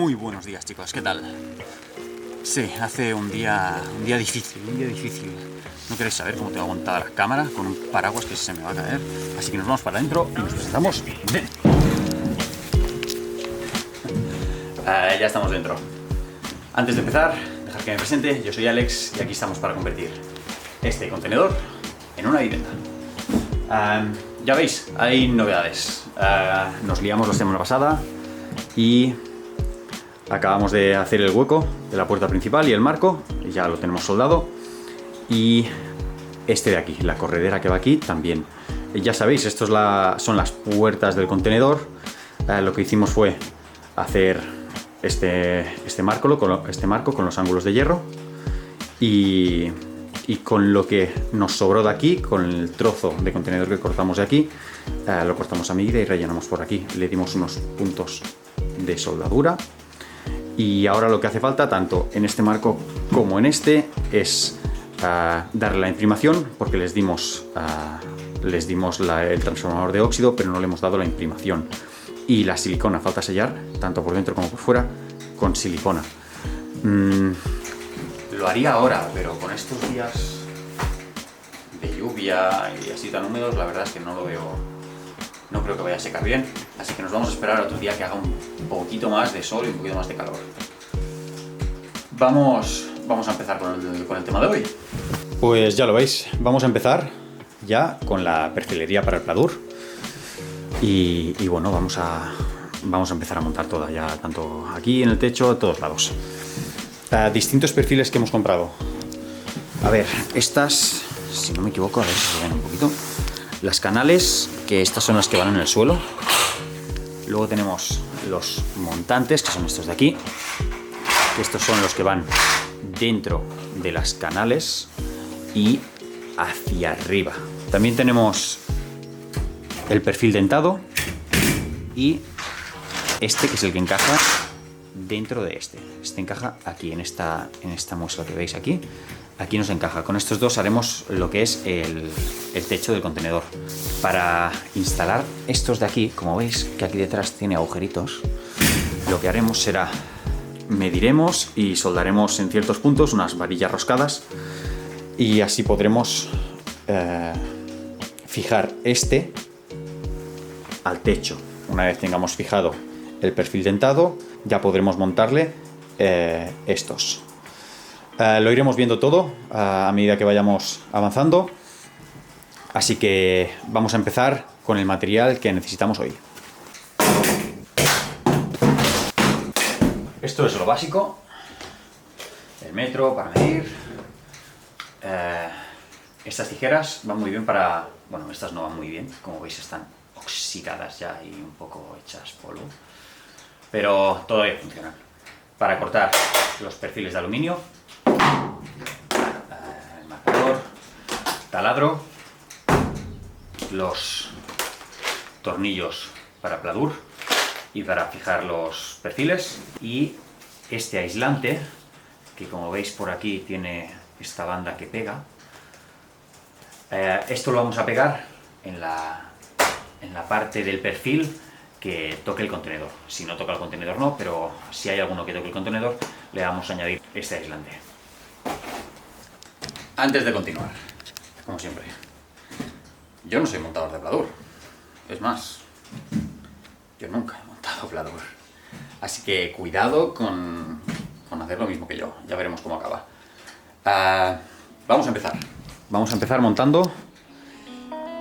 Muy buenos días, chicos, ¿qué tal? Sí, hace un día difícil, No queréis saber cómo tengo montada la cámara con un paraguas que se me va a caer. Así que nos vamos para adentro y nos presentamos. ¡Ven! Ya estamos dentro. Antes de empezar, dejad que me presente. Yo soy Alex y aquí estamos para convertir este contenedor en una vivienda. Ya veis, hay novedades. Nos liamos la semana pasada y acabamos de hacer el hueco de la puerta principal y el marco, ya lo tenemos soldado. Y este de aquí, la corredera que va aquí, también. Ya sabéis, estos son las puertas del contenedor. Lo que hicimos fue hacer este marco con los ángulos de hierro. Y con lo que nos sobró de aquí, con el trozo de contenedor que cortamos de aquí, lo cortamos a medida y rellenamos por aquí. Le dimos unos puntos de soldadura. Y ahora lo que hace falta, tanto en este marco como en este, es darle la imprimación, porque les dimos el transformador de óxido, pero no le hemos dado la imprimación. Y la silicona, falta sellar, tanto por dentro como por fuera, con silicona. Lo haría ahora, pero con estos días de lluvia y así tan húmedos, la verdad es que no lo veo. No creo que vaya a secar bien, así que nos vamos a esperar a otro día que haga un poquito más de sol y un poquito más de calor. Vamos a empezar con el tema de hoy. Pues ya lo veis, vamos a empezar ya con la perfilería para el pladur. Y bueno, vamos a empezar a montar toda ya, tanto aquí en el techo, a todos lados. Distintos perfiles que hemos comprado. A ver, estas, si no me equivoco, a ver si se ven un poquito. Las canales, que estas son las que van en el suelo. Luego tenemos los montantes, que son estos de aquí. Que estos son los que van dentro de las canales y hacia arriba. También tenemos el perfil dentado y este, que es el que encaja dentro de este. Este encaja aquí, en esta muestra que veis aquí. Aquí nos encaja. Con estos dos haremos lo que es el techo del contenedor. Para instalar estos de aquí, como veis que aquí detrás tiene agujeritos, lo que haremos será mediremos y soldaremos en ciertos puntos unas varillas roscadas y así podremos fijar este al techo. Una vez tengamos fijado el perfil dentado, ya podremos montarle estos. Lo iremos viendo todo a medida que vayamos avanzando, así que vamos a empezar con el material que necesitamos hoy. Esto es lo básico, el metro para medir. Estas tijeras van muy bien para... Bueno, estas no van muy bien, como veis están oxidadas ya y un poco hechas polvo, pero todavía funcionan. Para cortar los perfiles de aluminio, el marcador, taladro, los tornillos para pladur y para fijar los perfiles, y este aislante que, como veis por aquí, tiene esta banda que pega. Esto lo vamos a pegar en la parte del perfil que toque el contenedor. Si no toca el contenedor no, pero si hay alguno que toque el contenedor, le vamos a añadir este aislante. Antes de continuar, como siempre, yo no soy montador de pladur. Es más, yo nunca he montado pladur. Así que cuidado con hacer lo mismo que yo. Ya veremos cómo acaba. Vamos a empezar. Vamos a empezar montando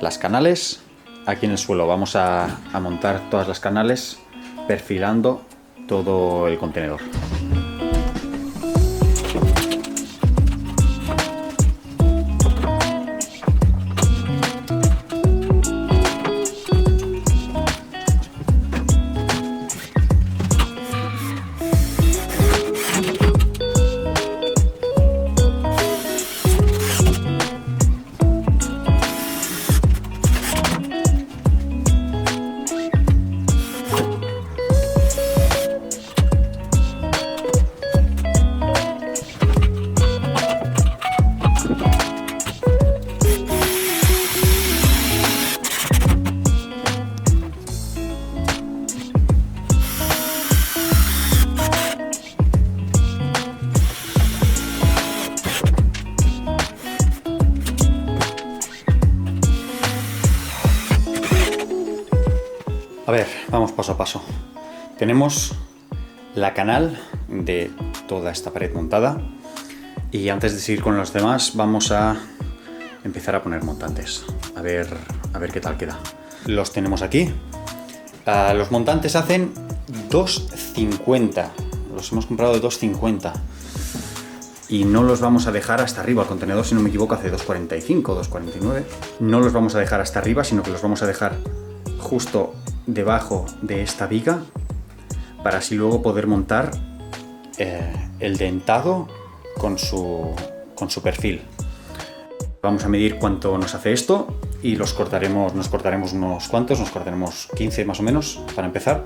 las canales. Aquí en el suelo vamos a montar todas las canales, perfilando todo el contenedor. Vamos paso a paso. Tenemos la canal de toda esta pared montada y antes de seguir con los demás vamos a empezar a poner montantes. A ver qué tal queda. Los tenemos aquí. Los montantes hacen 2,50. Los hemos comprado de 2,50. Y no los vamos a dejar hasta arriba. El contenedor, si no me equivoco, hace 2,45, 2,49. No los vamos a dejar hasta arriba, sino que los vamos a dejar justo debajo de esta viga para así luego poder montar el dentado con su perfil. Vamos a medir cuánto nos hace esto y nos cortaremos unos cuantos, nos cortaremos 15 más o menos para empezar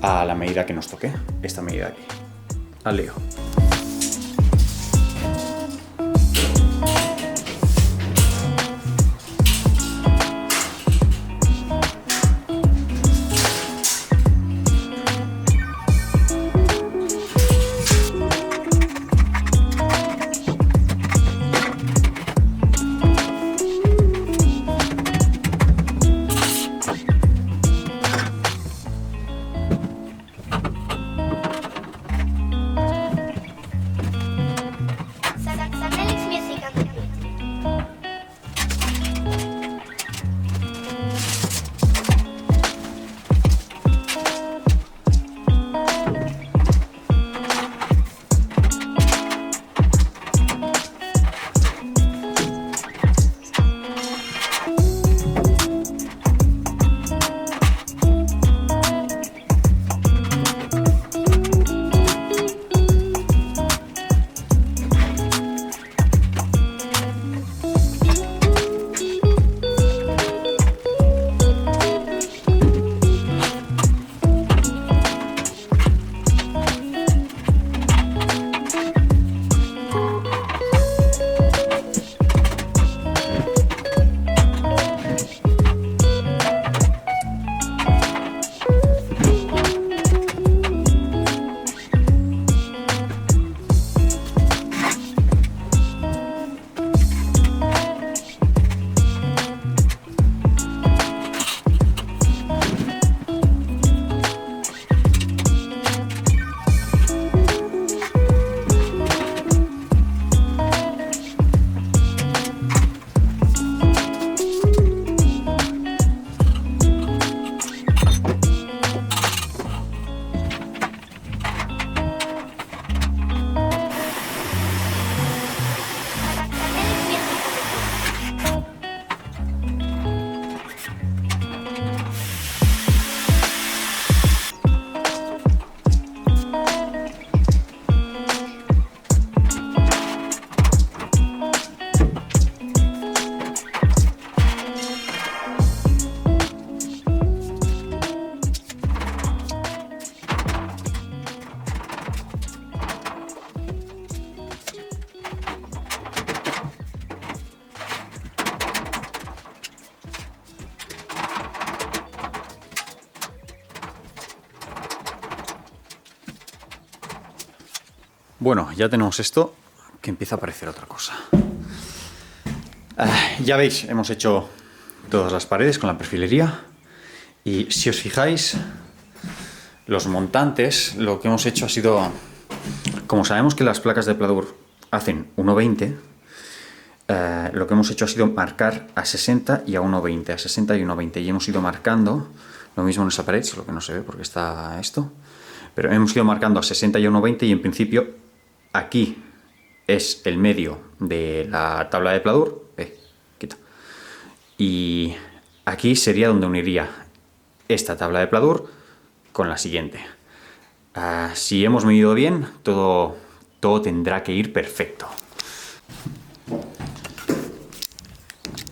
a la medida que nos toque, esta medida aquí. Al lío. Bueno, ya tenemos esto, que empieza a parecer otra cosa. Ya veis, hemos hecho todas las paredes con la perfilería. Y si os fijáis, los montantes, lo que hemos hecho ha sido... Como sabemos que las placas de pladur hacen 1,20, lo que hemos hecho ha sido marcar a 60 y a 1,20, a 60 y 1,20. Y hemos ido marcando, lo mismo en esa pared, solo que no se ve porque está esto. Pero hemos ido marcando a 60 y a 1,20 y en principio aquí es el medio de la tabla de pladur. Quita. Y aquí sería donde uniría esta tabla de pladur con la siguiente. Si hemos medido bien, todo tendrá que ir perfecto.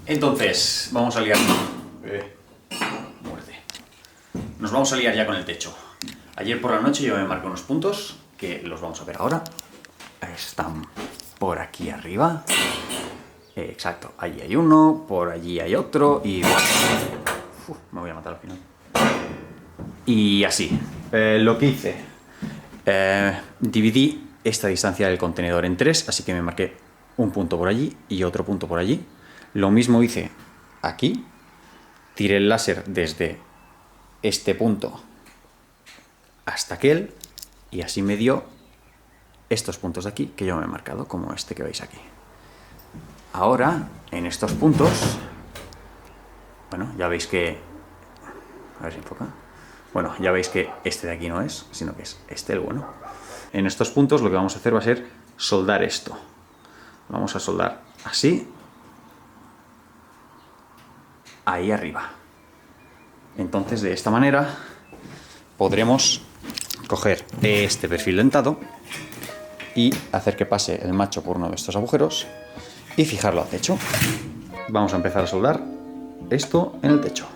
Entonces, vamos a liar. Muerte. Nos vamos a liar ya con el techo. Ayer por la noche yo me marqué unos puntos que los vamos a ver ahora. Están por aquí arriba. Exacto, allí hay uno, por allí hay otro y bueno. Me voy a matar al final. Y así. Lo que hice, dividí esta distancia del contenedor en 3, así que me marqué un punto por allí y otro punto por allí. Lo mismo hice aquí. Tiré el láser desde este punto hasta aquel, y así me dio estos puntos de aquí que yo me he marcado, como este que veis aquí. Ahora, en estos puntos, bueno, ya veis que... A ver si enfoca. Bueno, ya veis que este de aquí no es, sino que es este el bueno. En estos puntos lo que vamos a hacer va a ser soldar esto. Vamos a soldar así, ahí arriba. Entonces, de esta manera, podremos coger este perfil dentado y hacer que pase el macho por uno de estos agujeros y fijarlo al techo. Vamos a empezar a soldar esto en el techo.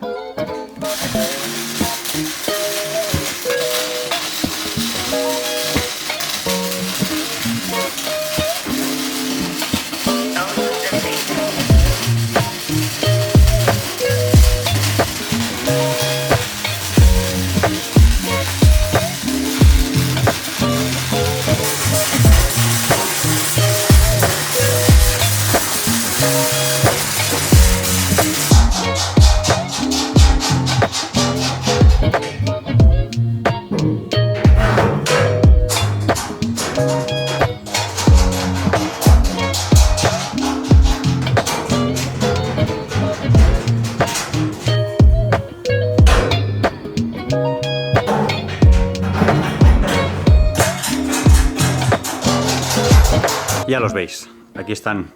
Ya los veis, aquí están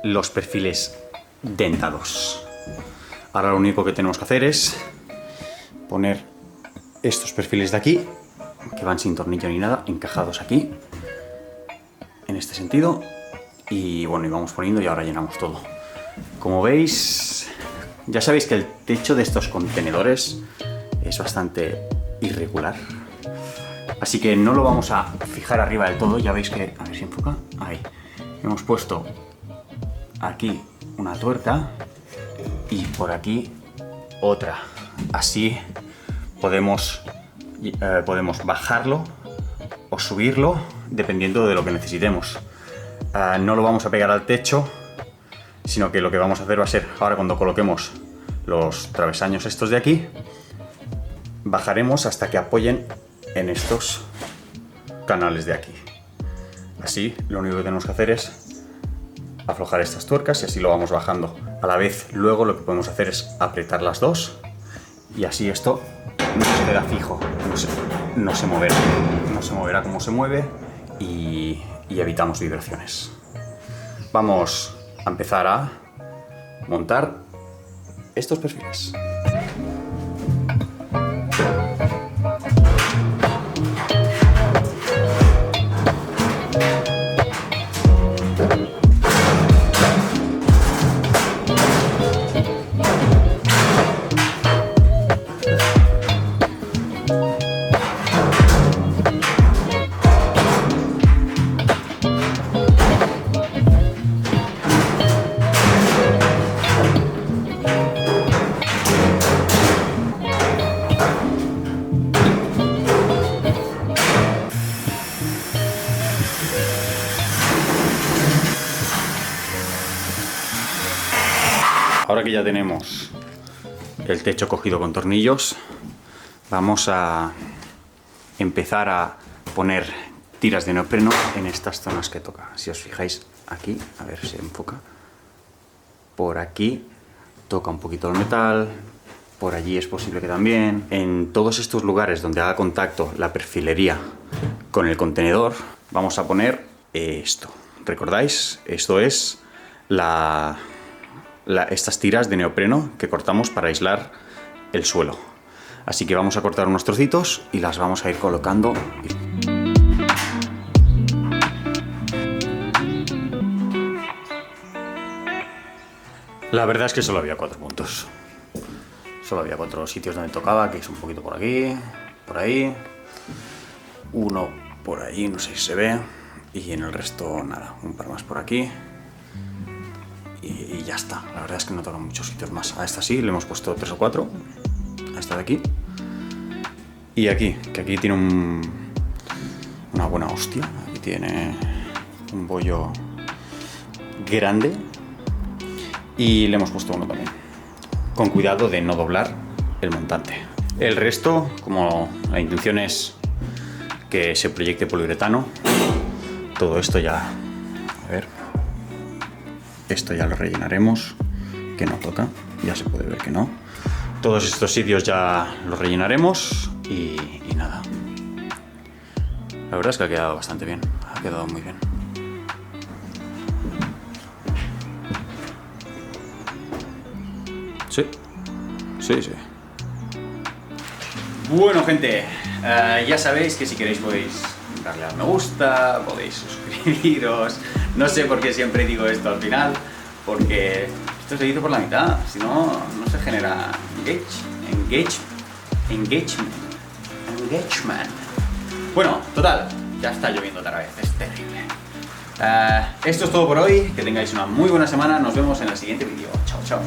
los perfiles dentados. Ahora lo único que tenemos que hacer es poner estos perfiles de aquí, que van sin tornillo ni nada, encajados aquí, en este sentido, y bueno, y vamos poniendo y ahora llenamos todo. Como veis, ya sabéis que el techo de estos contenedores es bastante irregular. Así que no lo vamos a fijar arriba del todo, ya veis que, a ver si enfoca, ahí. Hemos puesto aquí una tuerca y por aquí otra. Así podemos bajarlo o subirlo dependiendo de lo que necesitemos. No lo vamos a pegar al techo, sino que lo que vamos a hacer va a ser, ahora cuando coloquemos los travesaños estos de aquí, bajaremos hasta que apoyen en estos canales de aquí. Así, lo único que tenemos que hacer es aflojar estas tuercas y así lo vamos bajando. A la vez, luego lo que podemos hacer es apretar las dos y así esto no se queda fijo, no se moverá como se mueve y evitamos vibraciones. Vamos a empezar a montar estos perfiles. Ahora que ya tenemos el techo cogido con tornillos, vamos a empezar a poner tiras de neopreno en estas zonas que toca. Si os fijáis aquí, a ver si enfoca, por aquí toca un poquito el metal, por allí es posible que también. En todos estos lugares donde haga contacto la perfilería con el contenedor, vamos a poner esto. ¿Recordáis? Esto es estas tiras de neopreno que cortamos para aislar el suelo. Así que vamos a cortar unos trocitos y las vamos a ir colocando. La verdad es que solo había 4 puntos. Solo había 4 sitios donde tocaba, que es un poquito por aquí, por ahí, uno por allí, no sé si se ve, y en el resto nada, un par más por aquí. Y ya está, la verdad es que no tocan muchos sitios más. A esta sí, le hemos puesto 3 o 4, a esta de aquí. Y aquí, que aquí tiene una buena hostia, aquí tiene un bollo grande. Y le hemos puesto uno también, con cuidado de no doblar el montante. El resto, como la intención es que se proyecte poliuretano, todo esto ya, a ver, esto ya lo rellenaremos, que no toca, ya se puede ver que no. Todos estos sitios ya los rellenaremos y nada. La verdad es que ha quedado bastante bien, ha quedado muy bien. Sí, sí, sí. Bueno, gente, ya sabéis que si queréis podéis darle al me gusta, podéis suscribiros. No sé por qué siempre digo esto al final, porque esto se dice por la mitad, si no, no se genera engagement. Bueno, total, ya está lloviendo otra vez, es terrible. Esto es todo por hoy, que tengáis una muy buena semana, nos vemos en el siguiente vídeo. Chao, chao.